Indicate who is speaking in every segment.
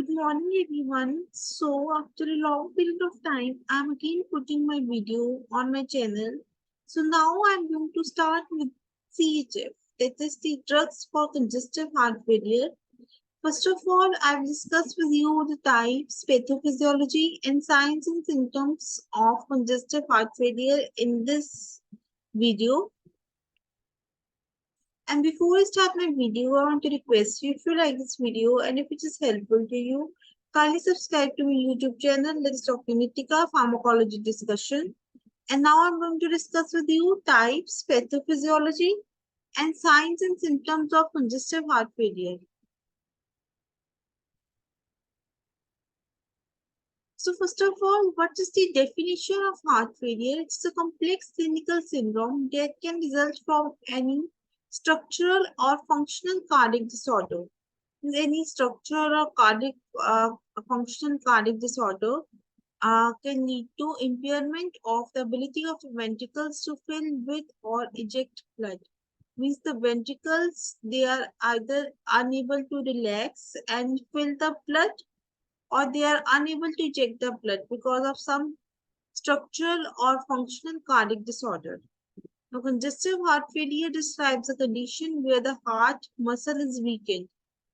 Speaker 1: Good morning, everyone. So, after a long period of time, I'm again putting my video on my channel. So, now I'm going to start with CHF, that is the drugs for congestive heart failure. First of all, I've discussed with you the types, pathophysiology, and signs and symptoms of congestive heart failure in this video. And before I start my video, I want to request you if you like this video and if it is helpful to you, kindly subscribe to my YouTube channel. Let's talk Unitica Pharmacology Discussion. And now I'm going to discuss with you types, pathophysiology, and signs and symptoms of congestive heart failure. So first of all, what is the definition of heart failure? It's a complex clinical syndrome that can result from any structural or functional cardiac disorder. Any structural or cardiac functional cardiac disorder can lead to impairment of the ability of the ventricles to fill with or eject blood. Means the ventricles, they are either unable to relax and fill the blood, or they are unable to eject the blood because of some structural or functional cardiac disorder. Now, congestive heart failure describes a condition where the heart muscle is weakened.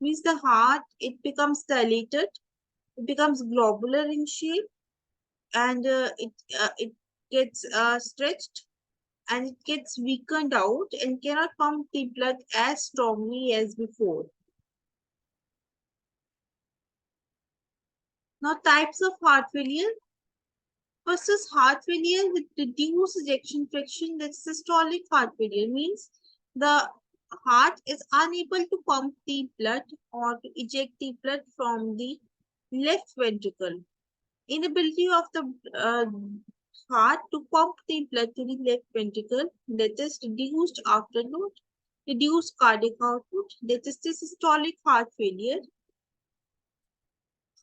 Speaker 1: Means the heart, it becomes dilated, it becomes globular in shape, and it gets stretched, and it gets weakened out and cannot pump the blood as strongly as before. Now, types of heart failure. First is heart failure with reduced ejection fraction. That's systolic heart failure. Means the heart is unable to pump the blood or to eject the blood from the left ventricle. Inability of the heart to pump the blood to the left ventricle, that is reduced afterload, reduced cardiac output, that is the systolic heart failure.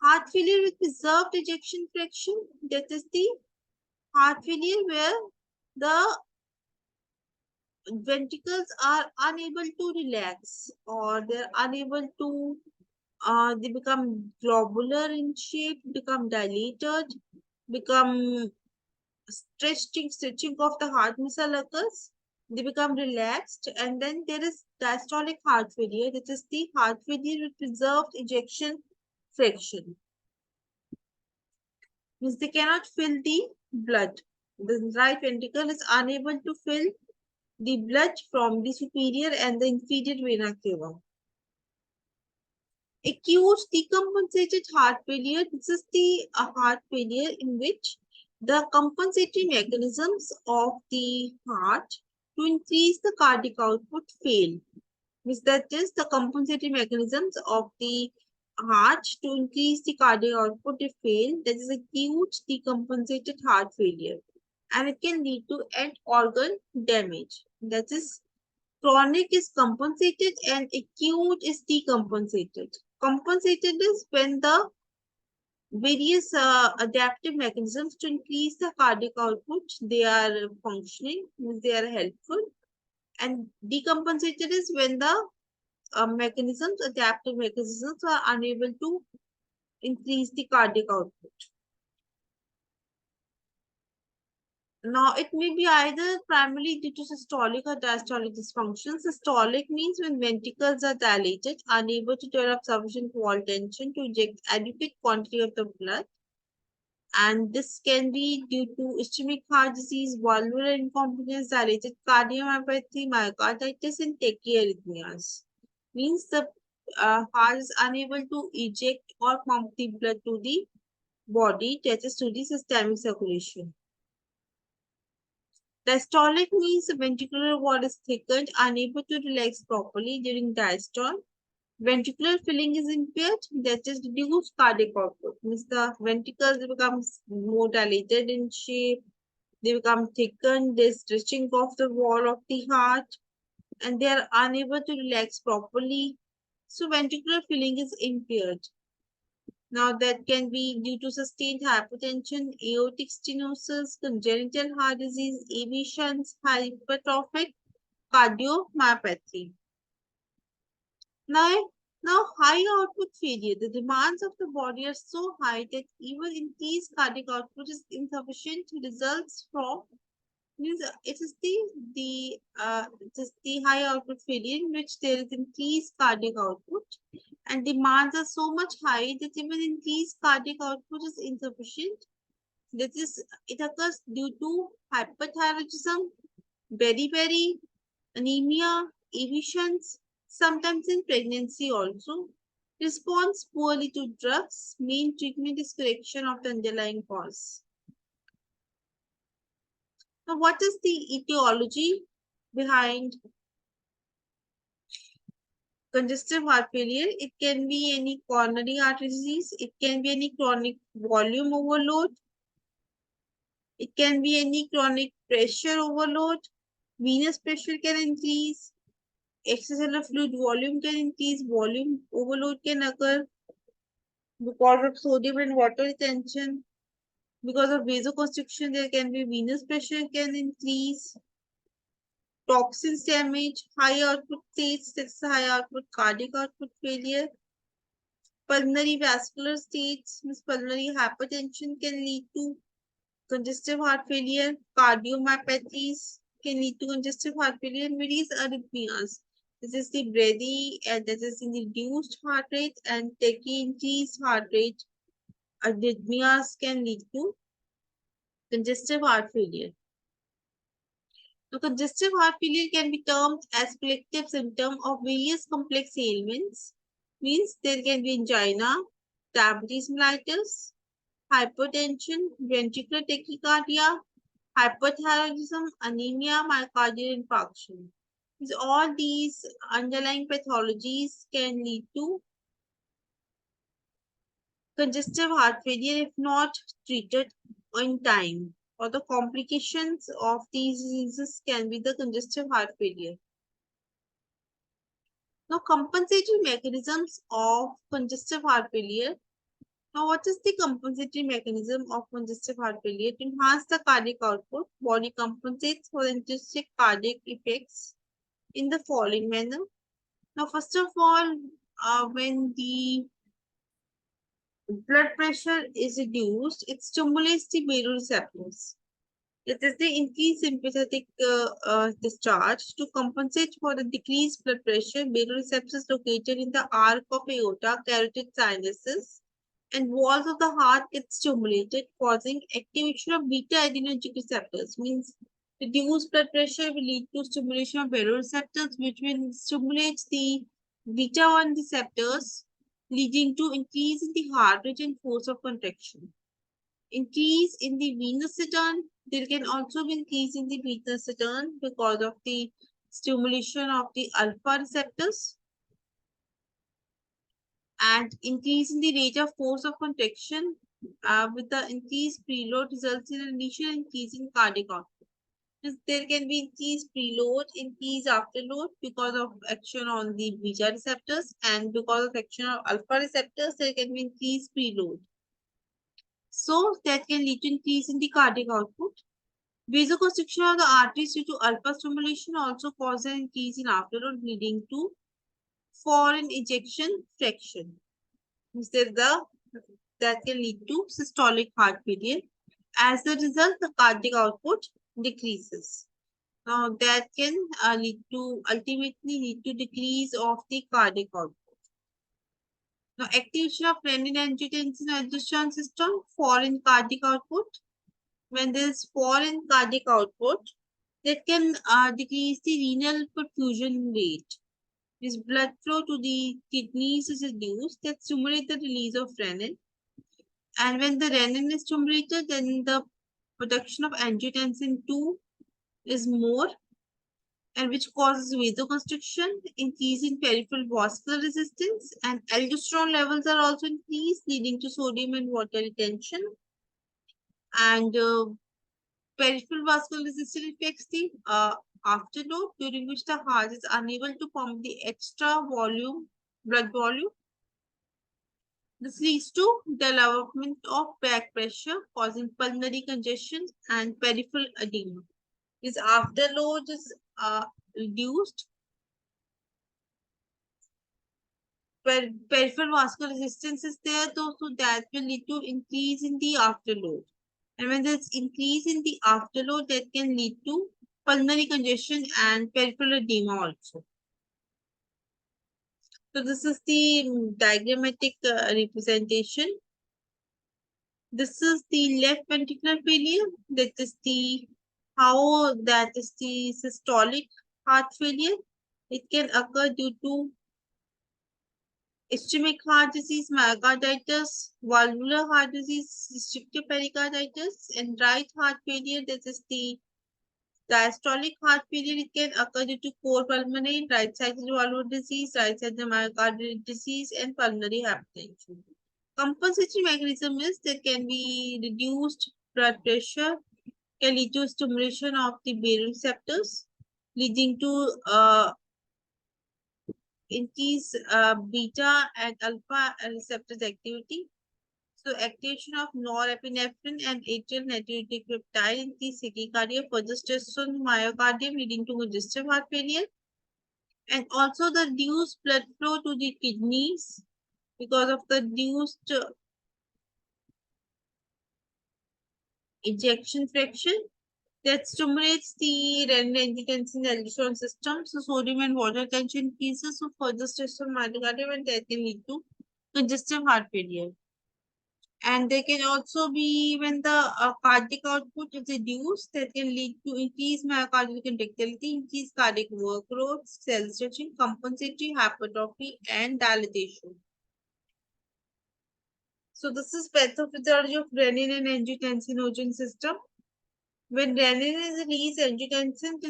Speaker 1: Heart failure with preserved ejection fraction, that is the heart failure where the ventricles are unable to relax, or they're unable to they become globular in shape, become dilated, become stretching of the heart muscle occurs, they become relaxed, and then there is diastolic heart failure. That is the heart failure with preserved ejection fraction. Means they cannot fill the blood. The right ventricle is unable to fill the blood from the superior and the inferior vena cava. Acute decompensated heart failure. This is the heart failure in which the compensatory mechanisms of the heart to increase the cardiac output fail. Means that is the compensatory mechanisms of the heart to increase the cardiac output if fail. That is acute decompensated heart failure, and it can lead to end organ damage. That is, chronic is compensated and acute is decompensated. Compensated is when the various adaptive mechanisms to increase the cardiac output, they are functioning, they are helpful. And decompensated is when the adaptive mechanisms are unable to increase the cardiac output. Now, it may be either primarily due to systolic or diastolic dysfunction. Systolic means when ventricles are dilated, unable to develop sufficient wall tension to inject adequate quantity of the blood. And this can be due to ischemic heart disease, valvular incompetence, dilated cardiomyopathy, myocarditis, and tachyarrhythmias. Means the heart is unable to eject or pump the blood to the body, that is to the systemic circulation. Diastolic means the ventricular wall is thickened, unable to relax properly during diastole. Ventricular filling is impaired, that is reduced cardiac output. Means the ventricles becomes more dilated in shape, they become thickened, there's stretching of the wall of the heart, and they are unable to relax properly. So ventricular filling is impaired. Now, that can be due to sustained hypertension, aortic stenosis, congenital heart disease, AV shunts, hypertrophic cardiomyopathy. Now, Now, high output failure. The demands of the body are so high that even increased cardiac output is insufficient. Results from means it is the high output failure in which there is increased cardiac output and demands are so much high that even increased cardiac output is insufficient. This is it occurs due to hyperthyroidism, beriberi, anemia, emissions, sometimes in pregnancy also. Responds poorly to drugs. Main treatment is correction of the underlying cause. Now, what is the etiology behind congestive heart failure? It can be any coronary artery disease. It can be any chronic volume overload. It can be any chronic pressure overload. Venous pressure can increase. Extracellular fluid volume can increase. Volume overload can occur because of sodium and water retention. Because of vasoconstriction, there can be venous pressure can increase. Toxins damage, high output states, that's high output cardiac output failure. Pulmonary vascular states, means pulmonary hypertension can lead to congestive heart failure. Cardiomyopathies can lead to congestive heart failure and various arrhythmias. This is the brady and this is in the reduced heart rate and increased heart rate. Arrhythmias can lead to congestive heart failure. So congestive heart failure can be termed as collective symptom of various complex ailments. Means there can be angina, diabetes mellitus, hypertension, ventricular tachycardia, hyperthyroidism, anemia, myocardial infarction. Means all these underlying pathologies can lead to congestive heart failure if not treated in time. Or the complications of these diseases can be the congestive heart failure. Now, compensatory mechanisms of congestive heart failure. Now, what is the compensatory mechanism of congestive heart failure? To enhance the cardiac output, body compensates for the intrinsic cardiac effects in the following manner. Now, first of all, when the blood pressure is reduced, it stimulates the baroreceptors. It is the increased sympathetic discharge to compensate for the decreased blood pressure. Baroreceptors located in the arc of aorta, carotid sinuses, and walls of the heart get stimulated, causing activation of beta adrenergic receptors. Means reduced blood pressure will lead to stimulation of baroreceptors, which will stimulate the beta 1 receptors, leading to increase in the heart rate and force of contraction. Increase in the venous return. There can also be increase in the venous return because of the stimulation of the alpha receptors and increase in the rate of force of contraction with the increased preload results in an initial increase in cardiac output. There can be increased preload, increased afterload because of action on the beta receptors and because of action of alpha receptors, there can be increased preload. So that can lead to increase in the cardiac output. Vasoconstriction of the arteries due to alpha stimulation also causes an increase in afterload leading to foreign ejection fraction. Instead, that can lead to systolic heart failure. As a result, the cardiac output decreases. Now, that can ultimately lead to decrease of the cardiac output. Now, activation of renin-angiotensin-aldosterone system, foreign cardiac output. When there is foreign cardiac output, that can decrease the renal perfusion rate. This blood flow to the kidneys is reduced, that stimulates the release of renin. And when the renin is stimulated, then the production of angiotensin 2 is more, and which causes vasoconstriction, increase in peripheral vascular resistance, and aldosterone levels are also increased, leading to sodium and water retention. And peripheral vascular resistance affects the afterload, during which the heart is unable to pump the extra blood volume. This leads to development of back pressure, causing pulmonary congestion and peripheral edema. This afterload is reduced. peripheral vascular resistance is there, though, so that will lead to increase in the afterload. And when there's increase in the afterload, that can lead to pulmonary congestion and peripheral edema also. So this is the diagrammatic representation. This is the left ventricular failure. That is the how that is the systolic heart failure. It can occur due to ischemic heart disease, myocarditis, valvular heart disease, restrictive pericarditis, and right heart failure. That is the diastolic heart failure. It can occur due to core pulmonary, right sided valvular disease, right sided myocardial disease, and pulmonary hypertension. Compensatory mechanism is there can be reduced blood pressure, can lead to stimulation of the baroreceptors, leading to increase beta and alpha receptors activity. So activation of norepinephrine and atrial natriuretic peptide increase tachycardia, further stress on myocardium, leading to congestive heart failure. And also the reduced blood flow to the kidneys because of the reduced ejection fraction that stimulates the renin-angiotensin-aldosterone system. So sodium and water tension increases, so further stress on myocardium, and that can lead to congestive heart failure. And there can also be when the cardiac output is reduced, that can lead to increased myocardial contractility, increased cardiac workload, cell stretching, compensatory hypertrophy, and dilatation. So this is pathophysiology of renin and angiotensinogen system. When renin is released, angiotensinogen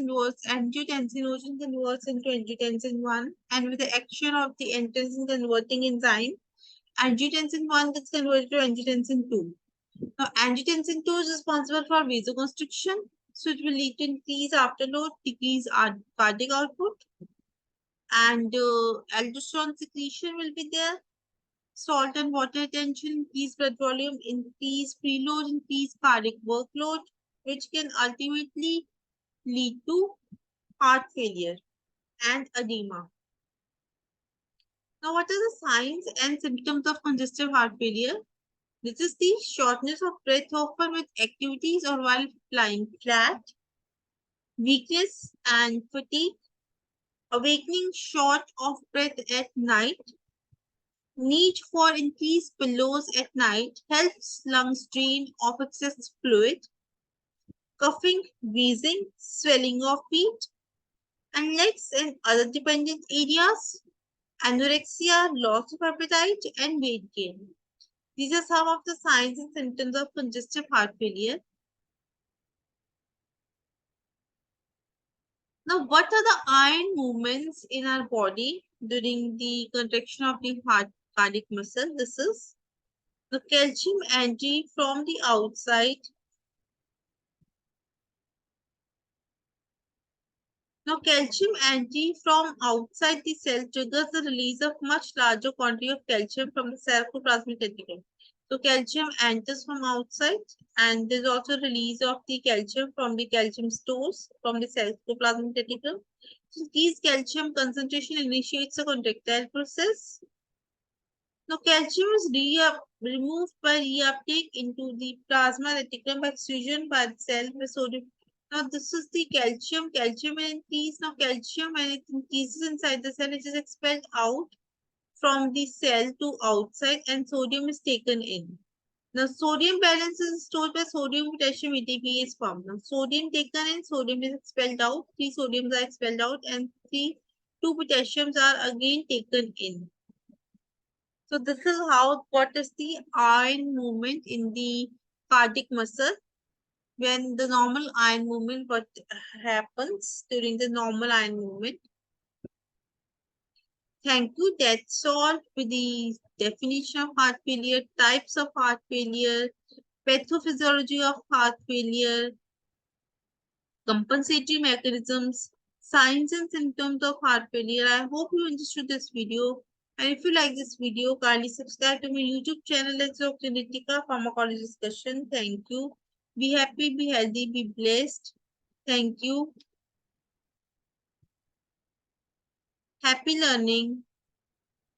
Speaker 1: converts into angiotensin 1, and with the action of the angiotensin converting enzyme, angiotensin 1 gets converted to angiotensin 2. Now, angiotensin 2 is responsible for vasoconstriction, so it will lead to increase afterload, decrease cardiac output, and aldosterone secretion will be there. Salt and water retention, increase blood volume, increase preload, increase cardiac workload, which can ultimately lead to heart failure and edema. Now, what are the signs and symptoms of congestive heart failure? This is the shortness of breath often with activities or while lying flat, weakness and fatigue, awakening short of breath at night, need for increased pillows at night, helps lungs drain of excess fluid, coughing, wheezing, swelling of feet and legs and other dependent areas, anorexia, loss of appetite, and weight gain. These are some of the signs and symptoms of congestive heart failure. Now, what are the iron movements in our body during the contraction of the heart cardiac muscle? This is the calcium entry from the outside. Now, calcium entry from outside the cell triggers the release of much larger quantity of calcium from the sarcoplasmic reticulum. So, calcium enters from outside, and there's also release of the calcium from the calcium stores from the sarcoplasmic reticulum. So, these calcium concentration initiates a contractile process. Now, calcium is removed by reuptake into the plasma reticulum by extrusion by the cell by sodium. Now, this is the calcium. Calcium will increase. Now, calcium, when it increases inside the cell, it is expelled out from the cell to outside, and sodium is taken in. Now, sodium balance is stored by sodium, potassium, ATP is formed. Now, sodium taken in, sodium is expelled out. 3 sodiums are expelled out, and 2 potassiums are again taken in. So this is how, what is the iron movement in the cardiac muscle. When the normal iron movement, what happens during the normal iron movement. Thank you. That's all with the definition of heart failure, types of heart failure, pathophysiology of heart failure, compensatory mechanisms, signs and symptoms of heart failure. I hope you understood this video. And if you like this video, kindly subscribe to my YouTube channel, Clinica Pharmacology Discussion. Thank you. Be happy, be healthy, be blessed. Thank you. Happy learning.